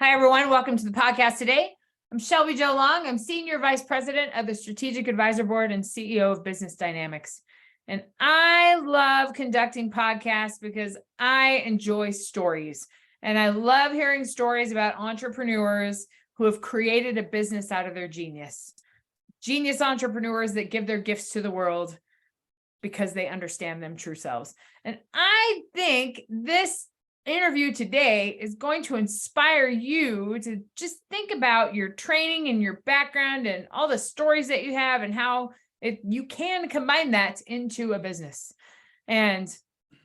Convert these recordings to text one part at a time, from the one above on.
Hi, everyone. Welcome to the podcast today. I'm Shelby Jo Long. I'm Senior Vice President of the Strategic Advisor Board and CEO of Business Dynamics. And I love conducting podcasts because I enjoy stories. And I love hearing stories about entrepreneurs who have created a business out of their genius. Genius entrepreneurs that give their gifts to the world because they understand them true selves. And I think this interview today is going to inspire you to just think about your training and your background and all the stories that you have and how you can combine that into a business. And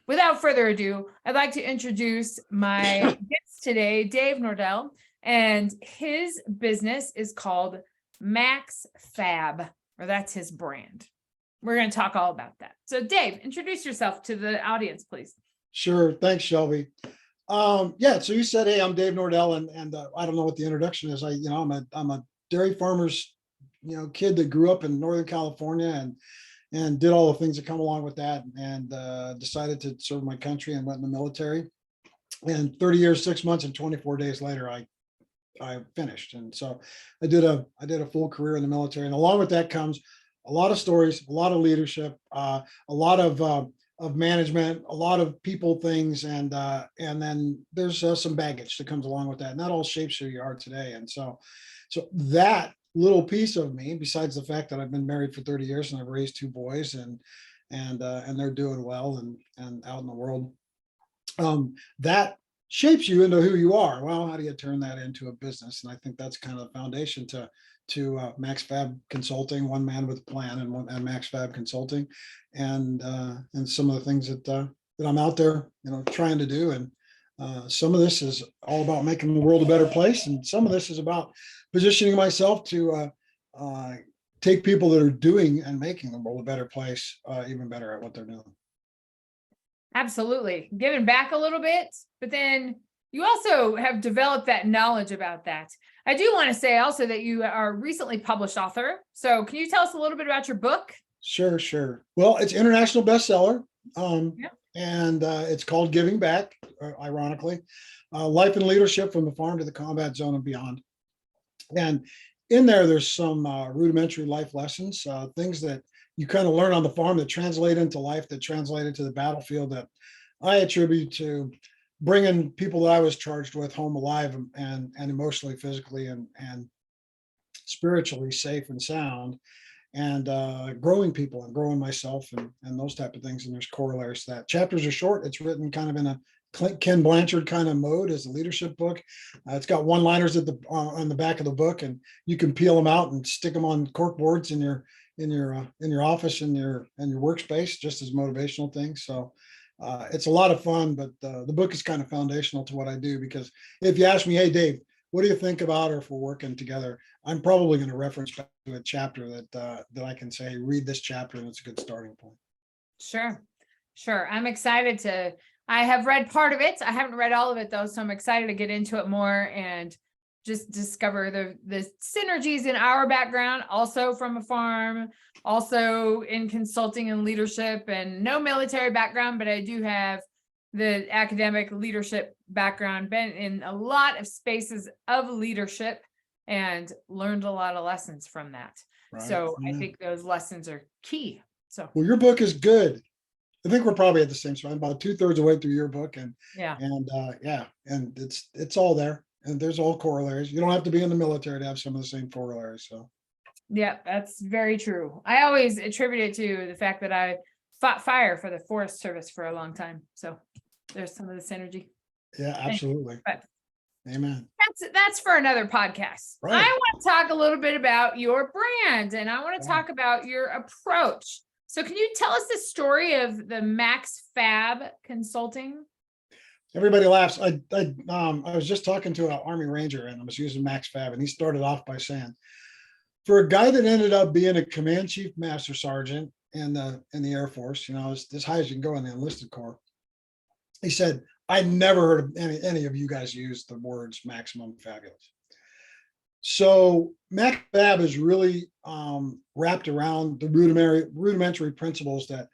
without further ado, I'd like to introduce my guest today, Dave Nordel, and his business is called Max Fab, or that's his brand. We're going to talk all about that. So Dave, introduce yourself to the audience, please. Sure. Thanks, Shelby. So you said, hey, I'm Dave Nordel, and I don't know what the introduction is. I'm a dairy farmer's, kid that grew up in Northern California and did all the things that come along with that, and decided to serve my country and went in the military. And 30 years, 6 months, and 24 days later, I finished. And so I did a full career in the military, and along with that comes a lot of stories, a lot of leadership, a lot of management, a lot of people things, and then there's some baggage that comes along with that, and that all shapes who you are today. And so that little piece of me, besides the fact that I've been married for 30 years and I've raised two boys, and they're doing well and out in the world, that shapes you into who you are. Well, how do you turn that into a business? And I think that's kind of the foundation to Max Fab Consulting, One Man with a Plan, and Max Fab Consulting, and some of the things that I'm out there, trying to do. And some of this is all about making the world a better place, and some of this is about positioning myself to take people that are doing and making the world a better place even better at what they're doing. Absolutely. Giving back a little bit, but then you also have developed that knowledge about that. I do want to say also that you are a recently published author. So can you tell us a little bit about your book? Sure. Well, it's international bestseller. And it's called Giving Back, ironically, Life and Leadership from the Farm to the Combat Zone and Beyond. And in there's some rudimentary life lessons, things that you kind of learn on the farm that translate into life, that translate into the battlefield, that I attribute to bringing people that I was charged with home alive and emotionally, physically, and spiritually safe and sound, and growing people and growing myself and those type of things. And there's corollaries to that. Chapters are short. It's written kind of in a Ken Blanchard kind of mode as a leadership book. It's got one-liners on the back of the book, and you can peel them out and stick them on cork boards in your office, in your workspace, just as motivational things. So it's a lot of fun, but the book is kind of foundational to what I do, because if you ask me, hey, Dave, what do you think about, or if we're working together, I'm probably going to reference back to a chapter that I can say, read this chapter, and it's a good starting point. Sure. I'm excited I have read part of it. I haven't read all of it though. So I'm excited to get into it more and just discover the synergies in our background, also from a farm, also in consulting and leadership, and no military background, but I do have the academic leadership background, been in a lot of spaces of leadership and learned a lot of lessons from that. Right. So I think those lessons are key. So, well, your book is good. I think we're probably at the same spot, about 2/3 of the way through your book, and it's all there, and there's all corollaries. You don't have to be in the military to have some of the same corollaries. So, yeah, that's very true. I always attribute it to the fact that I fought fire for the Forest Service for a long time. So there's some of the synergy. Yeah, absolutely. But amen. That's for another podcast. Right. I want to talk a little bit about your brand, and I want to talk about your approach. So can you tell us the story of the Max Fab Consulting? Everybody laughs. I was just talking to an Army Ranger, and I was using Max Fab, and he started off by saying, for a guy that ended up being a Command Chief Master Sergeant in the Air Force, as high as you can go in the enlisted corps, he said, I never heard of any of you guys use the words maximum fabulous. So Max Fab is really wrapped around the rudimentary principles that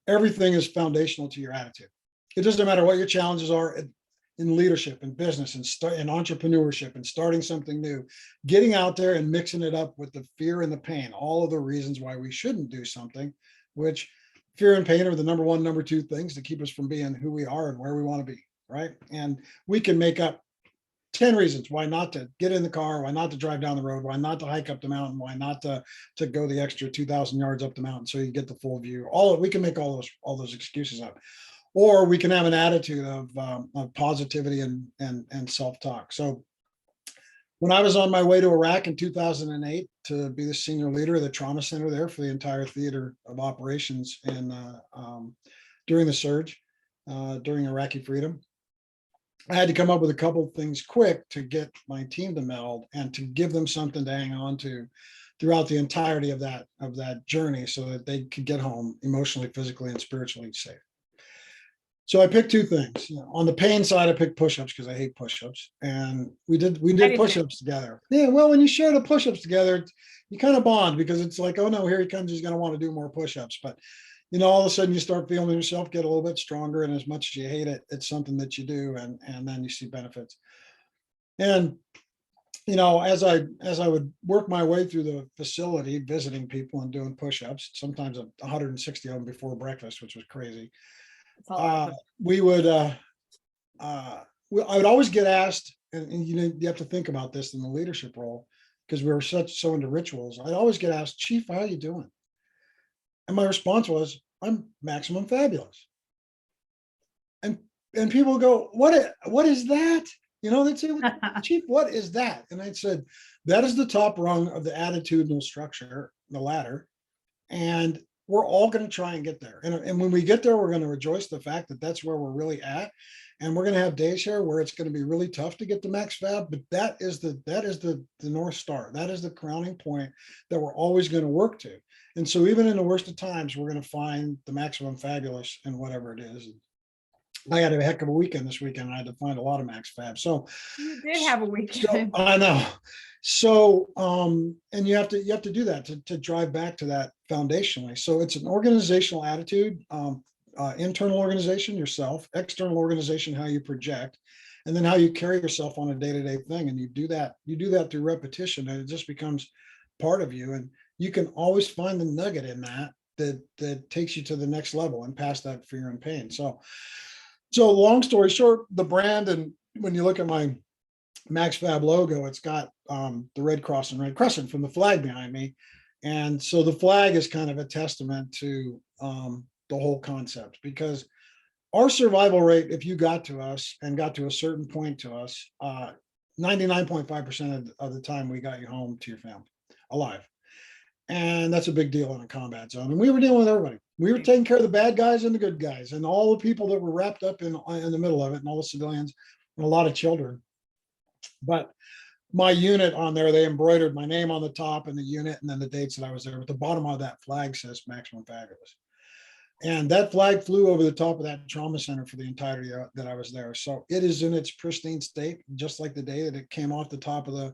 everything is foundational to your attitude. It doesn't matter what your challenges are. in leadership and business and entrepreneurship and starting something new, getting out there and mixing it up with the fear and the pain, all of the reasons why we shouldn't do something, which fear and pain are the number one, number two things to keep us from being who we are and where we want to be, right? And we can make up 10 reasons why not to get in the car, why not to drive down the road, why not to hike up the mountain, why not to go the extra 2,000 yards up the mountain so you get the full view. We can make all those excuses up, or we can have an attitude of positivity and self-talk. So when I was on my way to Iraq in 2008 to be the senior leader of the trauma center there for the entire theater of operations and during the surge, during Iraqi freedom, I had to come up with a couple of things quick to get my team to meld and to give them something to hang on to throughout the entirety of that journey so that they could get home emotionally, physically, and spiritually safe. So I picked two things. On the pain side, I picked push-ups because I hate push-ups. And we did push-ups together. Yeah, well, when you share the push-ups together, you kind of bond because it's like, oh no, here he comes, he's going to want to do more push-ups. But all of a sudden you start feeling yourself get a little bit stronger, and as much as you hate it, it's something that you do, and then you see benefits. And as I would work my way through the facility, visiting people and doing push-ups, sometimes 160 of them before breakfast, which was crazy. I would always get asked, and you have to think about this in the leadership role because we were so into rituals. I'd always get asked, Chief, how are you doing? And my response was, I'm maximum fabulous. And people go, what is that? They'd say, Chief, what is that? And I said, that is the top rung of the attitudinal structure, the ladder. And we're all going to try and get there. And when we get there, we're going to rejoice the fact that that's where we're really at. And we're going to have days here where it's going to be really tough to get to Max Fab, but that is the North Star. That is the crowning point that we're always going to work to. And so even in the worst of times, we're going to find the maximum fabulous in whatever it is. I had a heck of a weekend this weekend. I had to find a lot of Max Fab. So you did have a weekend. So, I know. So, and you have to do that to drive back to that foundationally. So it's an organizational attitude, internal organization, yourself, external organization, how you project, and then how you carry yourself on a day-to-day thing. And you do that through repetition, and it just becomes part of you. And you can always find the nugget in that takes you to the next level and past that fear and pain. So long story short, the brand, and when you look at my Max Fab logo, it's got the Red Cross and Red Crescent from the flag behind me. And so the flag is kind of a testament to the whole concept, because our survival rate, if you got to us and got to a certain point to us, 99.5% of the time we got you home to your family alive. And that's a big deal in a combat zone. And we were dealing with everybody. We were taking care of the bad guys and the good guys and all the people that were wrapped up in the middle of it, and all the civilians and a lot of children. But my unit on there, they embroidered my name on the top and the unit and then the dates that I was there. But the bottom of that flag says Maximum Fabulous. And that flag flew over the top of that trauma center for the entirety that I was there. So it is in its pristine state, just like the day that it came off the top of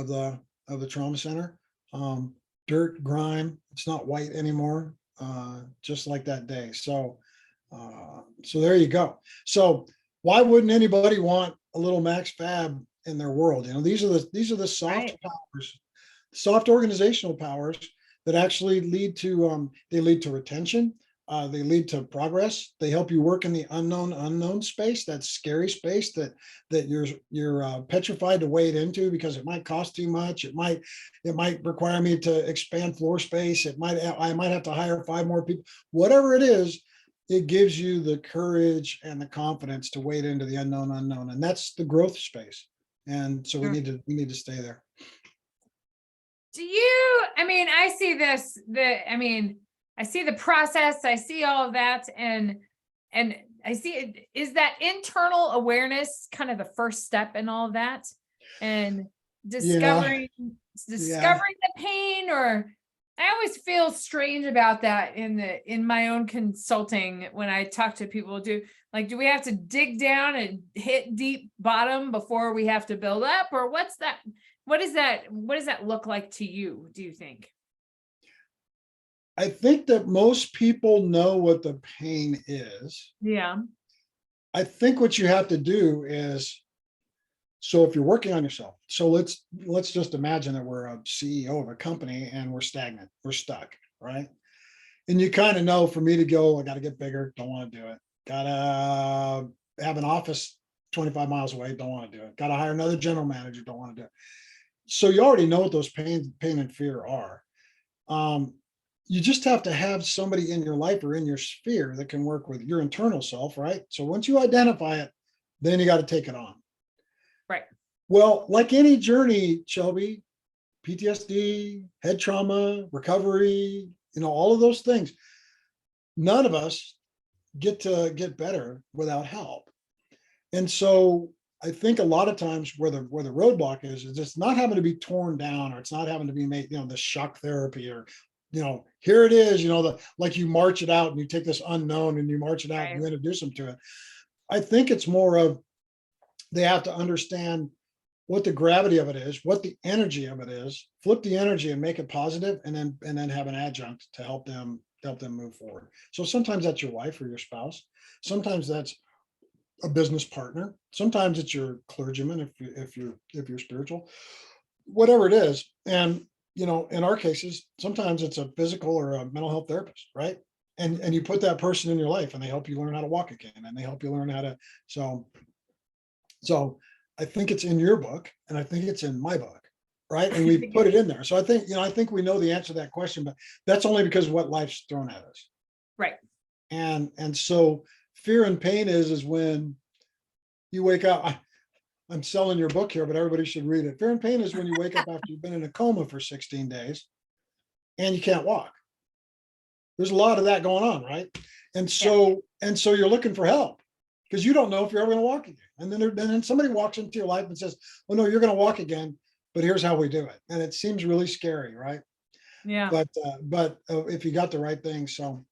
the trauma center. Dirt, grime, it's not white anymore, just like that day. So there you go. So why wouldn't anybody want a little Max Fab in their world? These are the soft powers, soft organizational powers that actually lead to retention. They lead to progress. They help you work in the unknown space, that scary space that you're petrified to wade into because it might cost too much. It might require me to expand floor space. I might have to hire 5 more people. Whatever it is, it gives you the courage and the confidence to wade into the unknown, and that's the growth space. And so we need to stay there. I see this. I see the process, I see all of that, and I see it. Is that internal awareness kind of the first step in all of that? And discovering the pain, or I always feel strange about that in my own consulting when I talk to people. Do we have to dig down and hit deep bottom before we have to build up, or what's that? What does that look like to you, do you think? I think that most people know what the pain is. Yeah. I think what you have to do is, so if you're working on yourself, so let's just imagine that we're a CEO of a company and we're stagnant, we're stuck, right? And you kind of know, for me to go, I got to get bigger, don't want to do it. Gotta have an office 25 miles away, don't want to do it. Got to hire another general manager, don't want to do it. So you already know what those pain and fear are. You just have to have somebody in your life or in your sphere that can work with your internal self, right? So once you identify it, then you got to take it on. Right. Well, like any journey, Shelby, PTSD, head trauma, recovery, all of those things, none of us get to get better without help. And so I think a lot of times where the roadblock is it's not having to be torn down, or it's not having to be made, the shock therapy, or here it is, like you march it out and you take this unknown and you march it out and you introduce them to it. I think it's more of, they have to understand what the gravity of it is, what the energy of it is, flip the energy and make it positive, and then have an adjunct to help them move forward. So sometimes that's your wife or your spouse. Sometimes that's a business partner. Sometimes it's your clergyman if you're spiritual, whatever it is. And in our cases, sometimes it's a physical or a mental health therapist, right? And you put that person in your life and they help you learn how to walk again, and they help you learn how to, so I think it's in your book, and I think it's in my book, right? And we've put it in there. So I think we know the answer to that question, but that's only because of what life's thrown at us. Right. And so fear and pain is when you wake up. I'm selling your book here, but everybody should read it. Fear and pain is when you wake up after you've been in a coma for 16 days and you can't walk. There's a lot of that going on, right? And so you're looking for help because you don't know if you're ever going to walk again. And then somebody walks into your life and says, "Oh no, you're going to walk again, but here's how we do it." And it seems really scary, right? Yeah. But if you got the right thing, so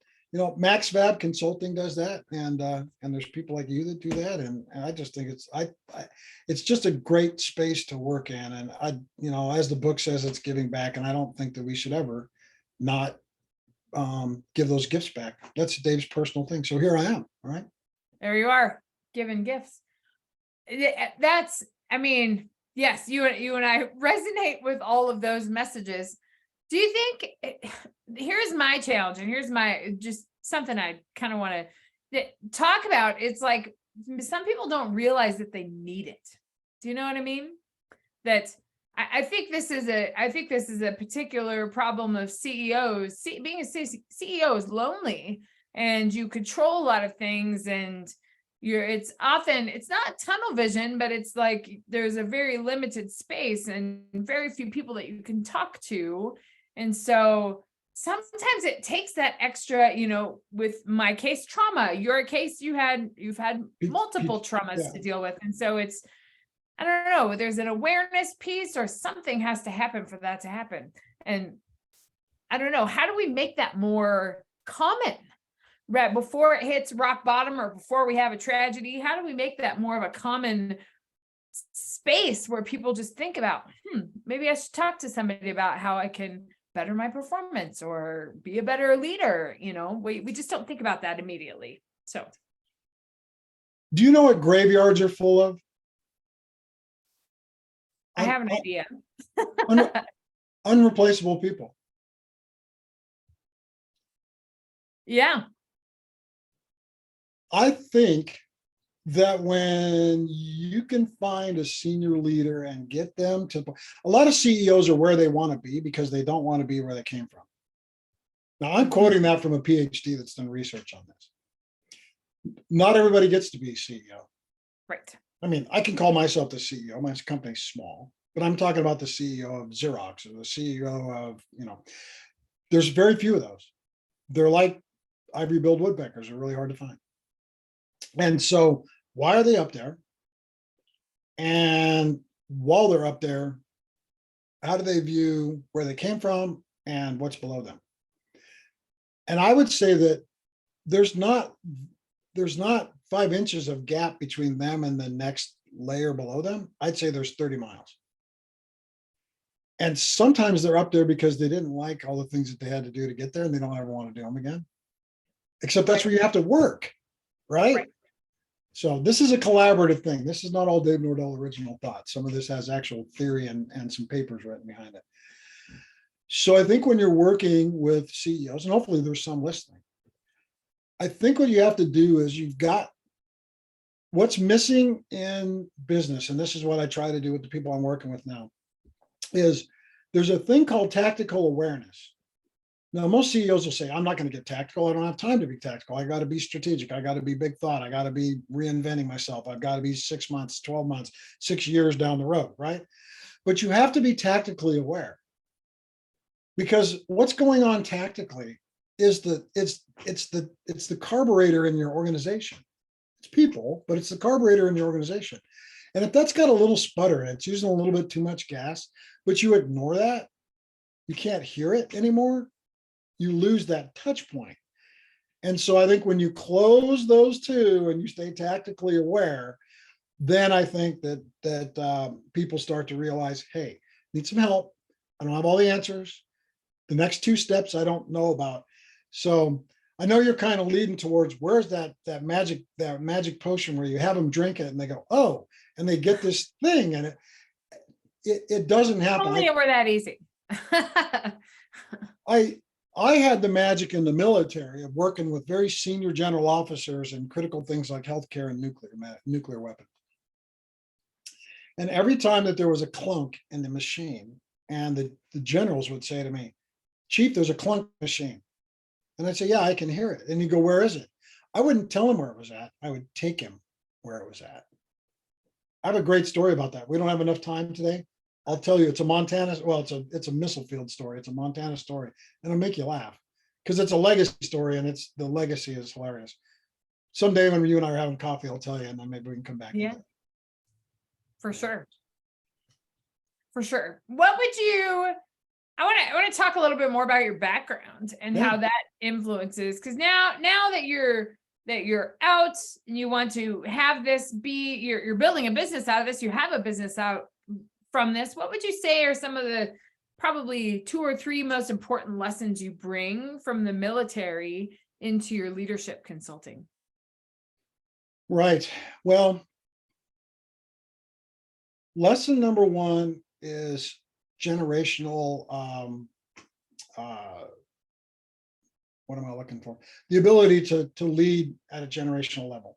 Max Fab Consulting does that, and there's people like you that do that, and I just think it's just a great space to work in, and as the book says, it's giving back, and I don't think that we should ever not give those gifts back. That's Dave's personal thing. So here I am. All right. There you are, giving gifts. That's, yes, you and I resonate with all of those messages. Do you think, here's my challenge, and here's my, just something I kind of want to talk about. It's like, some people don't realize that they need it. Do you know what I mean? That I think this is a particular problem of CEOs. Being a CEO is lonely, and you control a lot of things, and it's not tunnel vision, but it's like there's a very limited space and very few people that you can talk to. And so sometimes it takes that extra, with my case, trauma, your case, you've had multiple traumas to deal with. And so it's, I don't know, there's an awareness piece, or something has to happen for that to happen. And I don't know, how do we make that more common, right? Before it hits rock bottom, or before we have a tragedy, how do we make that more of a common space where people just think about, maybe I should talk to somebody about how I can better my performance or be a better leader? We just don't think about that immediately. So, do you know what graveyards are full of? I have an idea. Unreplaceable people. Yeah. I think that when you can find a senior leader and get them to, a lot of CEOs are where they want to be because they don't want to be where they came from. Now, I'm quoting that from a PhD that's done research on this. Not everybody gets to be CEO. Right. I can call myself the CEO. My company's small, but I'm talking about the CEO of Xerox, or the CEO of, there's very few of those. They're like ivory-billed woodpeckers. They're really hard to find. And so why are they up there? And while they're up there, how do they view where they came from and what's below them? And I would say that there's not 5 inches of gap between them and the next layer below them. I'd say there's 30 miles. And sometimes they're up there because they didn't like all the things that they had to do to get there, and they don't ever want to do them again. Except that's where you have to work, right? So this is a collaborative thing. This is not all Dave Nordel original thoughts. Some of this has actual theory and some papers written behind it. So I think when you're working with CEOs, and hopefully there's some listening, I think what you have to do is you've got what's missing in business, and this is what I try to do with the people I'm working with now, is there's a thing called tactical awareness. Now, most CEOs will say, I'm not going to get tactical. I don't have time to be tactical. I got to be strategic. I got to be big thought. I got to be reinventing myself. I've got to be 6 months, 12 months, 6 years down the road, right? But you have to be tactically aware, because what's going on tactically is it's the carburetor in your organization. It's people, but it's the carburetor in your organization. And if that's got a little sputter and it's using a little bit too much gas, but you ignore that, you can't hear it anymore, you lose that touch point. And so I think when you close those two and you stay tactically aware, then I think that people start to realize, hey, need some help. I don't have all the answers. The next 2 steps I don't know about. So I know you're kind of leading towards where's that magic potion where you have them drink it and they go, oh, and they get this thing, and it doesn't happen. Only it were that easy. I had the magic in the military of working with very senior general officers and critical things like healthcare and nuclear weapons. And every time that there was a clunk in the machine, and the generals would say to me, Chief, there's a clunk machine. And I'd say, yeah, I can hear it. And he'd go, where is it? I wouldn't tell him where it was at. I would take him where it was at. I have a great story about that. We don't have enough time today. I'll tell you, it's a Montana, well, it's a missile field story. It's a Montana story, and it'll make you laugh because it's a legacy story, and the legacy is hilarious. Someday when you and I are having coffee, I'll tell you, and then maybe we can come back. Yeah, for sure. For sure. What would you, I want to talk a little bit more about your background and how that influences, because now that you're out and you want to have this be, you're building a business out of this, you have a business out from this, what would you say are some of the probably 2 or 3 most important lessons you bring from the military into your leadership consulting? Right. Well, lesson number 1 is generational, what am I looking for? The ability to lead at a generational level.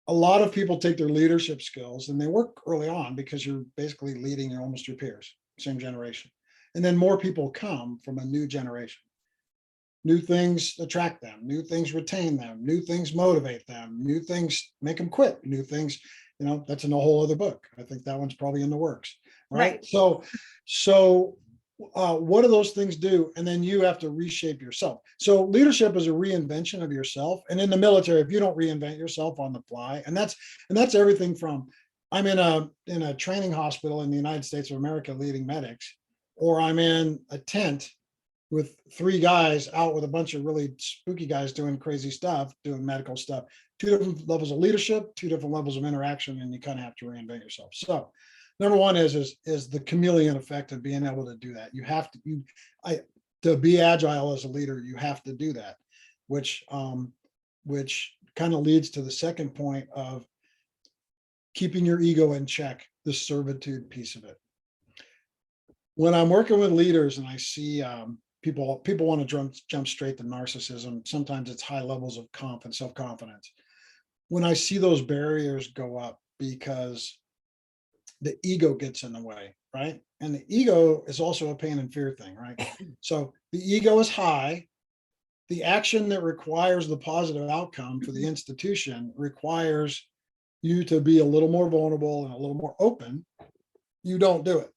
A lot of people take their leadership skills and they work early on because you're basically leading almost your peers, same generation. And then more people come from a new generation. New things attract them, new things retain them, new things motivate them, new things make them quit, new things, that's in a whole other book. I think that one's probably in the works, right? So what do those things do? And then you have to reshape yourself. So leadership is a reinvention of yourself. And in the military, if you don't reinvent yourself on the fly, and that's everything from, I'm in a training hospital in the United States of America leading medics, or I'm in a tent with 3 guys out with a bunch of really spooky guys doing crazy stuff, doing medical stuff. 2 different levels of leadership, 2 different levels of interaction, and you kind of have to reinvent yourself. So number 1 is the chameleon effect of being able to do that. You have to, to be agile as a leader, you have to do that, which kind of leads to the second point of keeping your ego in check, the servitude piece of it. When I'm working with leaders and I see people want to jump straight to narcissism, sometimes it's high levels of self-confidence. When I see those barriers go up because the ego gets in the way, right? And the ego is also a pain and fear thing, right? So the ego is high. The action that requires the positive outcome for the institution requires you to be a little more vulnerable and a little more open. You don't do it.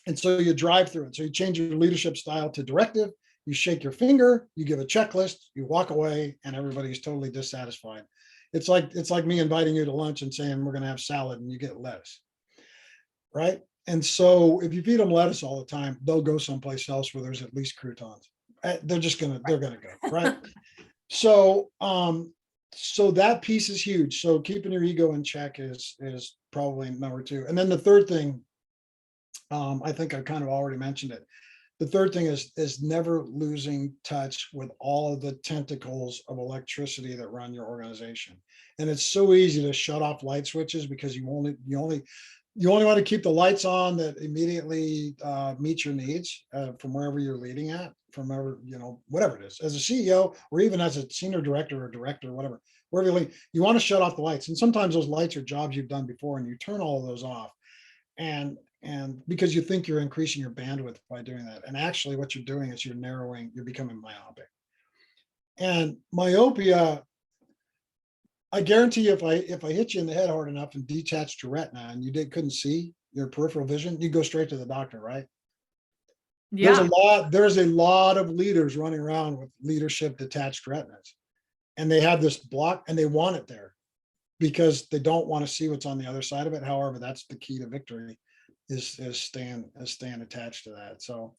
And so you drive through it. So you change your leadership style to directive, you shake your finger, you give a checklist, you walk away, and everybody's totally dissatisfied. It's like me inviting you to lunch and saying we're going to have salad and you get lettuce, right? And so if you feed them lettuce all the time, they'll go someplace else where there's at least croutons. They're gonna go, right? So that piece is huge. So keeping your ego in check is probably number 2. And then the third thing, I think I kind of already mentioned it. the third thing is never losing touch with all of the tentacles of electricity that run your organization. And it's so easy to shut off light switches because you only want to keep the lights on that immediately meet your needs from wherever you're leading at, from wherever, whatever it is, as a CEO or even as a senior director or director, whatever, wherever you lead, you want to shut off the lights. And sometimes those lights are jobs you've done before and you turn all of those off. And because you think you're increasing your bandwidth by doing that. And actually what you're doing is you're becoming myopic. And myopia, I guarantee you, if I hit you in the head hard enough and detached your retina and you couldn't see your peripheral vision, you go straight to the doctor, right? Yeah. There's a lot of leaders running around with leadership detached retinas. And they have this block and they want it there because they don't want to see what's on the other side of it. However, that's the key to victory is staying attached to that. So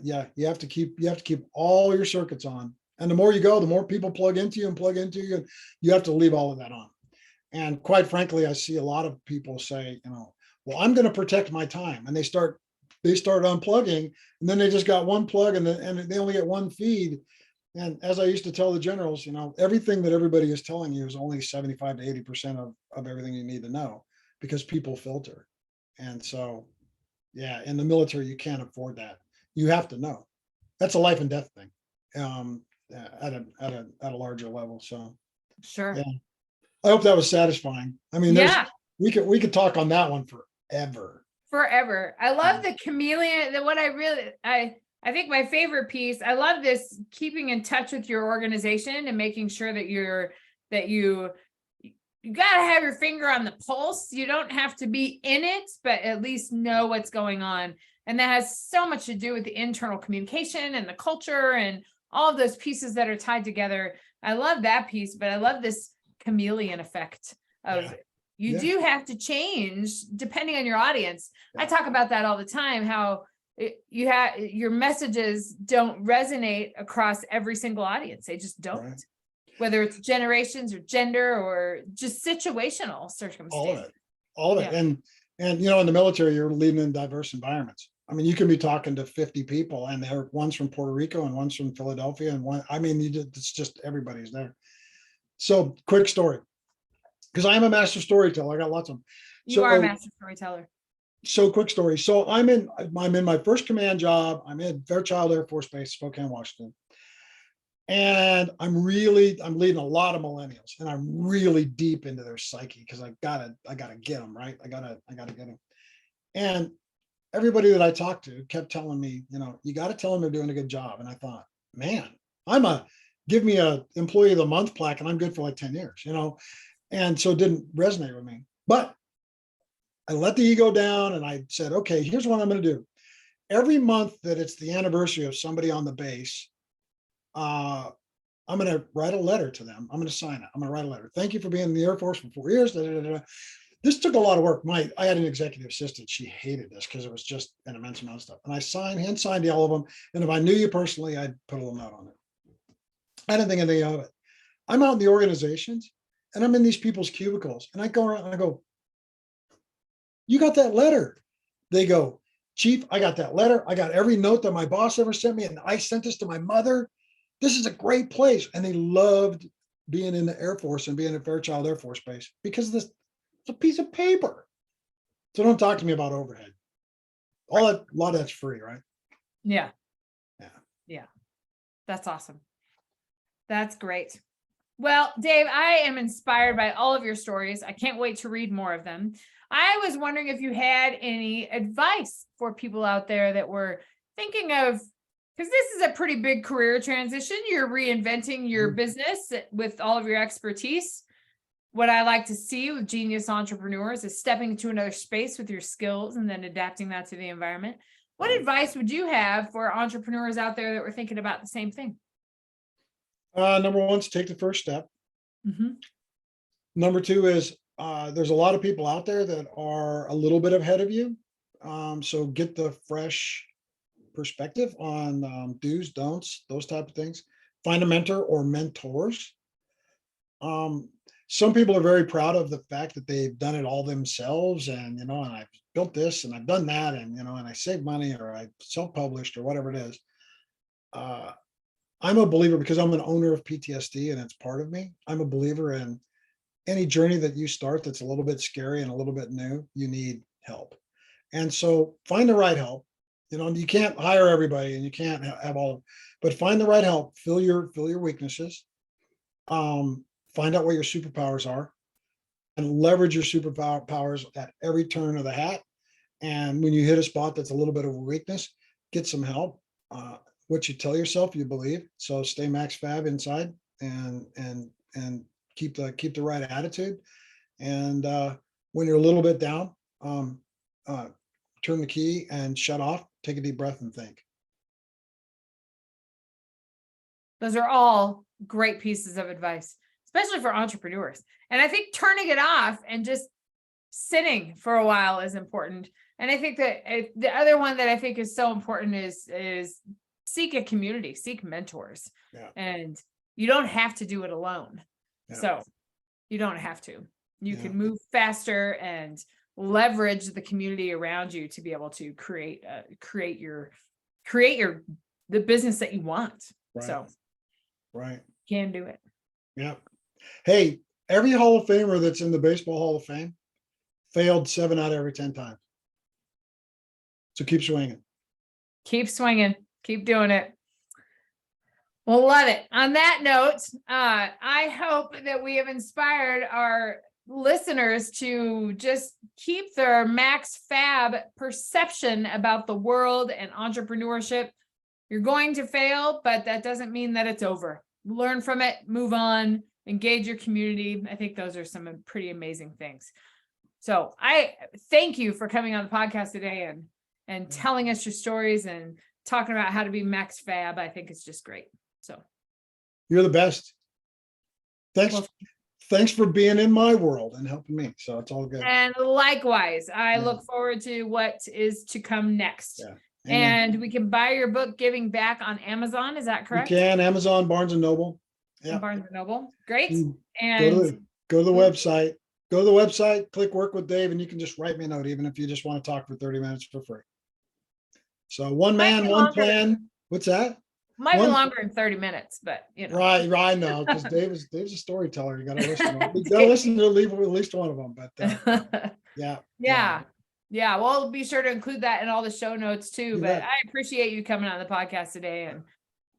yeah, you have to keep all your circuits on. And the more you go, the more people plug into you. And you have to leave all of that on. And quite frankly, I see a lot of people say, well, I'm going to protect my time. And they start unplugging, and then they just got one plug and they only get one feed. And as I used to tell the generals, everything that everybody is telling you is only 75 to 80% of everything you need to know, because people filter. And so, yeah, in the military, you can't afford that. You have to know. That's a life and death thing. At a larger level. So Sure. yeah, I hope that was satisfying. I mean, Yeah. we could talk on that one forever. I love the chameleon. I think my favorite piece, I love this keeping in touch with your organization and making sure that you got to have your finger on the pulse. You don't have to be in it, but at least know what's going on. And that has so much to do with the internal communication and the culture and all of those pieces that are tied together. I love that piece, but I love this chameleon effect of you do have to change depending on your audience. I talk about that all the time, how your messages don't resonate across every single audience. They just don't. Right. Whether it's generations or gender or just situational circumstances. All of it. And in the military, you're leading in diverse environments. I mean, you can be talking to 50 people and one's from Puerto Rico and one's from Philadelphia and it's just everybody's there. So quick story, because I am a master storyteller. I got lots of them. You are a master storyteller. So quick story. So I'm in my first command job. I'm in Fairchild Air Force Base, Spokane, Washington. And I'm leading a lot of millennials, and I'm really deep into their psyche because I gotta get them right. I gotta get them. And everybody that I talked to kept telling me, you got to tell them they're doing a good job. And I thought, man, give me a employee of the month plaque and I'm good for like 10 years, and so it didn't resonate with me. But I let the ego down and I said, okay, here's what I'm going to do. Every month that it's the anniversary of somebody on the base, I'm going to write a letter to them. I'm going to sign it. I'm going to write a letter. Thank you for being in the Air Force for 4 years. This took a lot of work. I had an executive assistant. She hated this because it was just an immense amount of stuff. And I hand signed all of them. And if I knew you personally, I'd put a little note on it. I didn't think anything of it. I'm out in the organizations and I'm in these people's cubicles. And I go around and I go, you got that letter? They go, Chief, I got that letter. I got every note that my boss ever sent me. And I sent this to my mother. This is a great place. And they loved being in the Air Force and being at Fairchild Air Force Base because of this. It's a piece of paper. So don't talk to me about overhead. A lot of that's free, right? Yeah. That's awesome. That's great. Well, Dave, I am inspired by all of your stories. I can't wait to read more of them. I was wondering if you had any advice for people out there that were thinking of, because this is a pretty big career transition. You're reinventing your business with all of your expertise. What I like to see with genius entrepreneurs is stepping into another space with your skills and then adapting that to the environment. What advice would you have for entrepreneurs out there that were thinking about the same thing? Number one is take the first step. Mm-hmm. Number two is there's a lot of people out there that are a little bit ahead of you. So get the fresh perspective on do's, don'ts, those type of things. Find a mentor or mentors. some people are very proud of the fact that they've done it all themselves, and and I've built this and I've done that, and and I save money, or I self-published, or whatever it is. Uh, I'm a believer, because I'm an owner of PTSD and it's part of me. I'm a believer in any journey that you start that's a little bit scary and a little bit new, you need help. And so find the right help. You can't hire everybody, and you can't have all, but find the right help, fill your weaknesses. Find out what your superpowers are, and leverage your superpowers at every turn of the hat. And when you hit a spot that's a little bit of a weakness, get some help. What you tell yourself, you believe. So stay Max Fab inside, and keep the right attitude. And when you're a little bit down, turn the key and shut off, take a deep breath and think. Those are all great pieces of advice, especially for entrepreneurs. And I think turning it off and just sitting for a while is important. And I think that the other one that I think is so important is seek a community, seek mentors. Yeah. And you don't have to do it alone. Yeah. So you don't have to. You Yeah. can move faster and leverage the community around you to be able to create the business that you want. Right. So Right. can do it. Yeah. Hey, every Hall of Famer that's in the Baseball Hall of Fame failed 7 out of every 10 times. So keep swinging. Keep swinging. Keep doing it. Well, love it. On that note, I hope that we have inspired our listeners to just keep their Max Fab perception about the world and entrepreneurship. You're going to fail, but that doesn't mean that it's over. Learn from it, move on, engage your community. I think those are some pretty amazing things. So I thank you for coming on the podcast today and telling us your stories and talking about how to be Max Fab. I think it's just great. So you're the best. Thanks. Well, thanks for being in my world and helping me. So it's all good. And likewise, I look forward to what is to come next. Yeah. And we can buy your book, Giving Back, on Amazon. Is that correct? You can. Amazon, Barnes and Noble. Yeah. Barnes and Noble. Great. And go to the website. Go to the website, click work with Dave, and you can just write me a note, even if you just want to talk for 30 minutes for free. So one man, one plan. What's that? Might be longer than 30 minutes, but Right, I know, because Dave's a storyteller. You got to listen. You got to listen to at least one of them. But yeah. We'll be sure to include that in all the show notes too. But I appreciate you coming on the podcast today and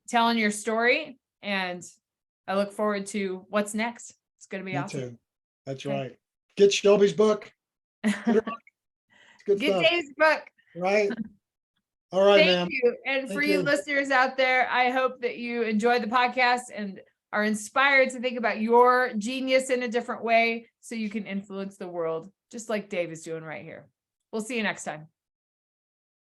telling your story. And I look forward to what's next. It's going to be awesome. Too. That's right. Get Shelby's book. It's good Get stuff. Dave's book. Right. All right, Thank you. And for you listeners out there, I hope that you enjoyed the podcast and are inspired to think about your genius in a different way so you can influence the world, just like Dave is doing right here. We'll see you next time.